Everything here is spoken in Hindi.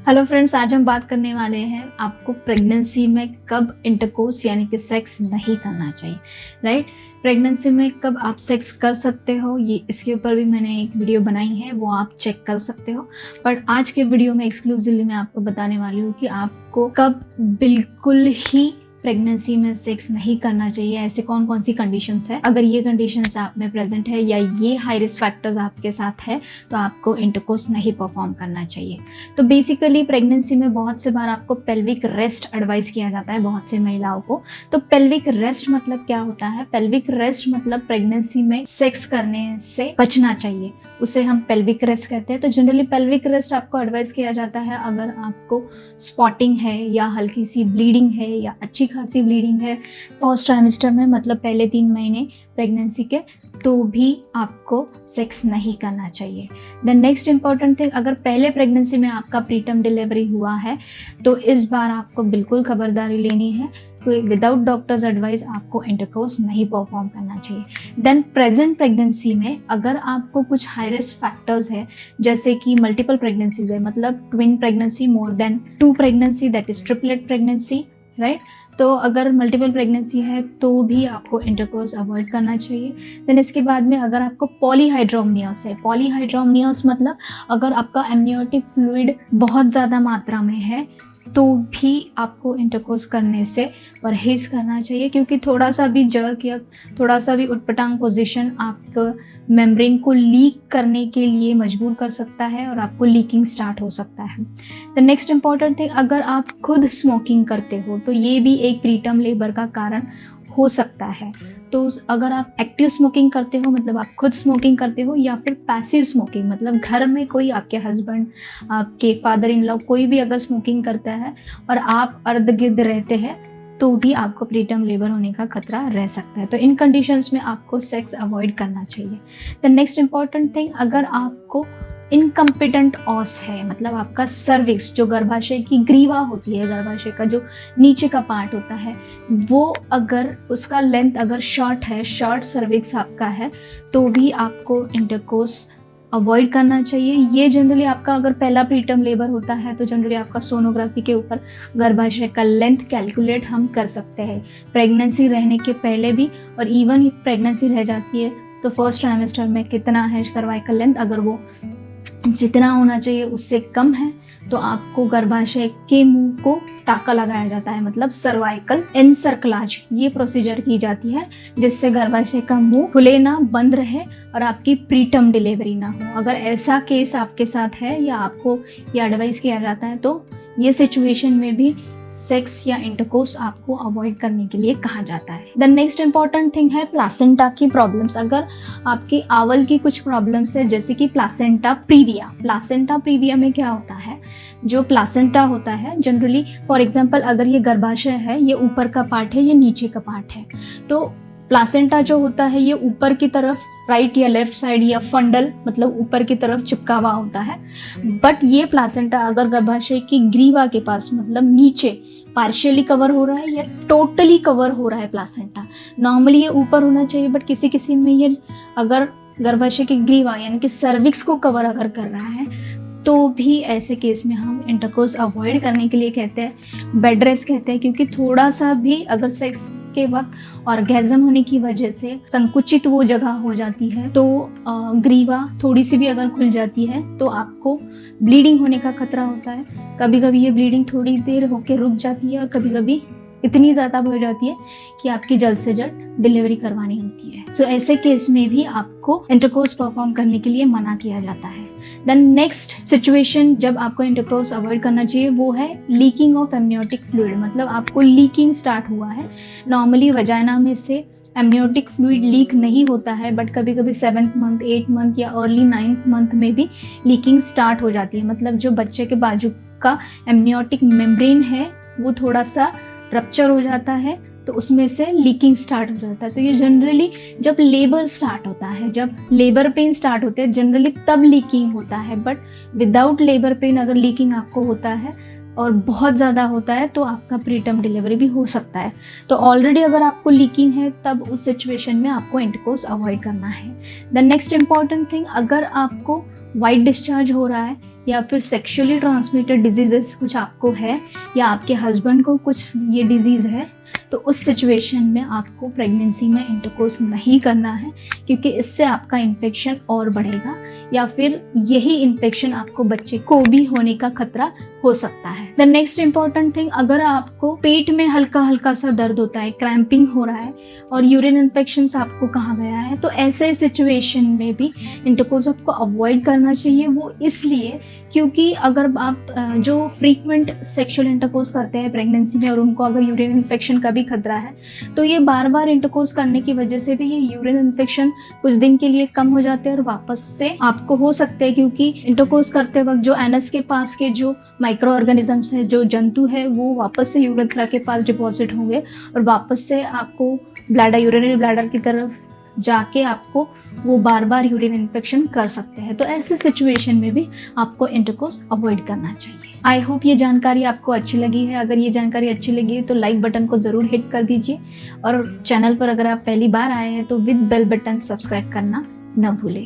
हेलो फ्रेंड्स, आज हम बात करने वाले हैं आपको प्रेगनेंसी में कब इंटरकोर्स यानी कि सेक्स नहीं करना चाहिए। राइट। प्रेगनेंसी में कब आप सेक्स कर सकते हो, ये इसके ऊपर भी मैंने एक वीडियो बनाई है, वो आप चेक कर सकते हो। बट आज के वीडियो में एक्सक्लूसिवली मैं आपको बताने वाली हूँ कि आपको कब बिल्कुल ही प्रेगनेंसी में सेक्स नहीं करना चाहिए, ऐसे कौन कौन सी कंडीशंस है। अगर ये कंडीशंस आप में प्रेजेंट है या ये हाई रिस्क फैक्टर्स आपके साथ है तो आपको इंटरकोर्स नहीं परफॉर्म करना चाहिए। तो बेसिकली प्रेगनेंसी में बहुत से बार आपको पेल्विक रेस्ट एडवाइस किया जाता है बहुत से महिलाओं को। तो पेल्विक रेस्ट मतलब क्या होता है? पेल्विक रेस्ट मतलब प्रेगनेंसी में सेक्स करने से बचना चाहिए, उसे हम पेल्विक रेस्ट कहते हैं। तो जनरली पेल्विक रेस्ट आपको एडवाइस किया जाता है अगर आपको स्पॉटिंग है या हल्की सी ब्लीडिंग है या अच्छी खासी ब्लीडिंग है फर्स्ट ट्राइमेस्टर में, मतलब पहले 3 महीने प्रेगनेंसी के, तो भी आपको सेक्स नहीं करना चाहिए। द नेक्स्ट इंपॉर्टेंट थिंग, अगर पहले प्रेगनेंसी में आपका प्रीटर्म डिलीवरी हुआ है तो इस बार आपको बिल्कुल खबरदारी लेनी है, विदाउट डॉक्टर्स एडवाइस आपको इंटरकोर्स नहीं परफॉर्म करना चाहिए। देन प्रेजेंट प्रेगनेंसी में अगर आपको कुछ हाई रिस्क फैक्टर्स है, जैसे कि मल्टीपल प्रेगनेंसीज है, मतलब twin pregnancy, more than 2 pregnancy, that is triplet pregnancy, right. तो अगर मल्टीपल प्रेगनेंसी है तो भी आपको इंटरकोर्स अवॉइड करना चाहिए। देन इसके बाद में अगर आपको पॉलीहाइड्रोमनियस है, पॉलीहाइड्रोमनियस मतलब अगर आपका एमनियोटिक फ्लूइड बहुत ज़्यादा मात्रा में है तो भी आपको इंटरकोर्स करने से परहेज करना चाहिए, क्योंकि थोड़ा सा भी जर्क या थोड़ा सा भी उटपटांग पोजीशन आपको मेम्ब्रेन को लीक करने के लिए मजबूर कर सकता है और आपको लीकिंग स्टार्ट हो सकता है। द नेक्स्ट इंपॉर्टेंट थिंग, अगर आप खुद स्मोकिंग करते हो तो ये भी एक प्रीटर्म लेबर का कारण हो सकता है। तो अगर आप एक्टिव स्मोकिंग करते हो, मतलब आप खुद स्मोकिंग करते हो, या फिर पैसिव स्मोकिंग मतलब घर में कोई आपके हस्बैंड, आपके फादर इन लॉ, कोई भी अगर स्मोकिंग करता है और आप अर्द गिर्द रहते हैं तो भी आपको प्रीटर्म लेबर होने का खतरा रह सकता है। तो इन कंडीशंस में आपको सेक्स अवॉइड करना चाहिए। द नेक्स्ट इंपॉर्टेंट थिंग, अगर आपको इनकम्पिटेंट ऑस है, मतलब आपका सर्विक्स जो गर्भाशय की ग्रीवा होती है, गर्भाशय का जो नीचे का पार्ट होता है, वो अगर उसका लेंथ अगर शॉर्ट है, शॉर्ट सर्विक्स आपका है, तो भी आपको इंटरकोर्स अवॉइड करना चाहिए। ये जनरली आपका अगर पहला प्रीटर्म लेबर होता है तो जनरली आपका सोनोग्राफी के ऊपर गर्भाशय का लेंथ कैलकुलेट हम कर सकते हैं, प्रेगनेंसी रहने के पहले भी, और इवन प्रेगनेंसी रह जाती है तो फर्स्ट ट्राइमेस्टर में कितना है सर्वाइकल लेंथ, अगर वो जितना होना चाहिए उससे कम है तो आपको गर्भाशय के मुंह को टाका लगाया जाता है, मतलब सर्वाइकल एनसर्कलाज, ये प्रोसीजर की जाती है जिससे गर्भाशय का मुंह खुले ना, बंद रहे और आपकी प्रीटर्म डिलीवरी ना हो। अगर ऐसा केस आपके साथ है या आपको ये एडवाइस किया जाता है तो ये सिचुएशन में भी सेक्स या इंटरकोर्स आपको अवॉइड करने के लिए कहा जाता है। द नेक्स्ट इंपॉर्टेंट थिंग है प्लासेंटा की प्रॉब्लम्स। अगर आपकी आवल की कुछ प्रॉब्लम्स है, जैसे कि प्लासेंटा प्रीविया। प्लासेंटा प्रीविया में क्या होता है, जो प्लासेंटा होता है जनरली, फॉर एग्जांपल अगर ये गर्भाशय है, ये ऊपर का पार्ट है, ये नीचे का पार्ट है, तो प्लासेंटा जो होता है ये ऊपर की तरफ राइट या लेफ्ट साइड या फंडल मतलब ऊपर की तरफ चिपका हुआ होता है। बट ये प्लासेंटा अगर गर्भाशय की ग्रीवा के पास मतलब नीचे पार्शियली कवर हो रहा है या टोटली कवर हो रहा है प्लासेंटा, नॉर्मली ये ऊपर होना चाहिए, बट किसी किसी में ये अगर गर्भाशय की ग्रीवा यानी कि सर्विक्स को कवर अगर कर रहा है तो भी ऐसे केस में हम इंटरकोर्स अवॉइड करने के लिए कहते हैं, बेड रेस्ट कहते हैं, क्योंकि थोड़ा सा भी अगर सेक्स के वक्त ऑर्गेज्म होने की वजह से संकुचित वो जगह हो जाती है तो ग्रीवा थोड़ी सी भी अगर खुल जाती है तो आपको ब्लीडिंग होने का खतरा होता है। कभी कभी ये ब्लीडिंग थोड़ी देर होकर रुक जाती है और कभी कभी इतनी ज़्यादा बढ़ जाती है कि आपकी जल्द से जल्द डिलीवरी करवानी होती है। सो ऐसे केस में भी आपको इंटरकोर्स परफॉर्म करने के लिए मना किया जाता है। देन नेक्स्ट सिचुएशन जब आपको इंटरकोर्स अवॉइड करना चाहिए वो है लीकिंग ऑफ एमनियोटिक फ्लूइड, मतलब आपको लीकिंग स्टार्ट हुआ है। नॉर्मली वजाइना में से एमनियोटिक फ्लूइड लीक नहीं होता है, बट कभी कभी 7th मंथ, 8th मंथ या अर्ली 9th मंथ में भी लीकिंग स्टार्ट हो जाती है, मतलब जो बच्चे के बाजू का एमनियोटिक मेम्ब्रेन है वो थोड़ा सा रप्चर हो जाता है तो उसमें से लीकिंग स्टार्ट हो जाता है। तो ये जनरली जब लेबर स्टार्ट होता है, जब लेबर पेन स्टार्ट होते हैं जनरली तब लीकिंग होता है, बट विदाउट लेबर पेन अगर लीकिंग आपको होता है और बहुत ज़्यादा होता है तो आपका प्रीटर्म डिलीवरी भी हो सकता है। तो ऑलरेडी अगर आपको लीकिंग है तब उस सिचुएशन में आपको इंटरकोर्स अवॉइड करना है। द नेक्स्ट इंपॉर्टेंट थिंग, अगर आपको वाइट डिस्चार्ज हो रहा है या फिर सेक्सुअली ट्रांसमिटेड डिजीजेस कुछ आपको है या आपके हस्बैंड को कुछ ये डिजीज़ है, तो उस सिचुएशन में आपको प्रेगनेंसी में इंटरकोर्स नहीं करना है, क्योंकि इससे आपका इन्फेक्शन और बढ़ेगा या फिर यही इन्फेक्शन आपको बच्चे को भी होने का खतरा हो सकता है। द नेक्स्ट इंपॉर्टेंट थिंग, अगर आपको पेट में हल्का हल्का सा दर्द होता है, क्रैम्पिंग हो रहा है और यूरिन इन्फेक्शन आपको कहा गया है, तो ऐसे सिचुएशन में भी इंटरकोर्स आपको अवॉइड करना चाहिए। वो इसलिए क्योंकि अगर आप जो फ्रीक्वेंट सेक्सुअल इंटरकोर्स करते हैं प्रेगनेंसी में और उनको अगर यूरिन इन्फेक्शन का भी खतरा है, तो ये बार बार इंटरकोर्स करने की वजह से भी ये यूरिन इन्फेक्शन कुछ दिन के लिए कम हो जाते हैं और वापस से आपको हो सकते हैं, क्योंकि इंटरकोर्स करते वक्त जो एनस के पास के जो माइक्रो ऑर्गेनिजम्स है, जो जंतु है, वो वापस से यूरेथ्रा के पास डिपॉजिट होंगे और वापस से आपको ब्लैडर, यूरिनरी ब्लैडर की तरफ जाके आपको वो बार बार यूरिन इन्फेक्शन कर सकते हैं। तो ऐसे सिचुएशन में भी आपको इंटरकोर्स अवॉइड करना चाहिए। आई होप ये जानकारी आपको अच्छी लगी है। अगर ये जानकारी अच्छी लगी है तो लाइक बटन को ज़रूर हिट कर दीजिए और चैनल पर अगर आप पहली बार आए हैं तो विद बेल बटन सब्सक्राइब करना न भूलें।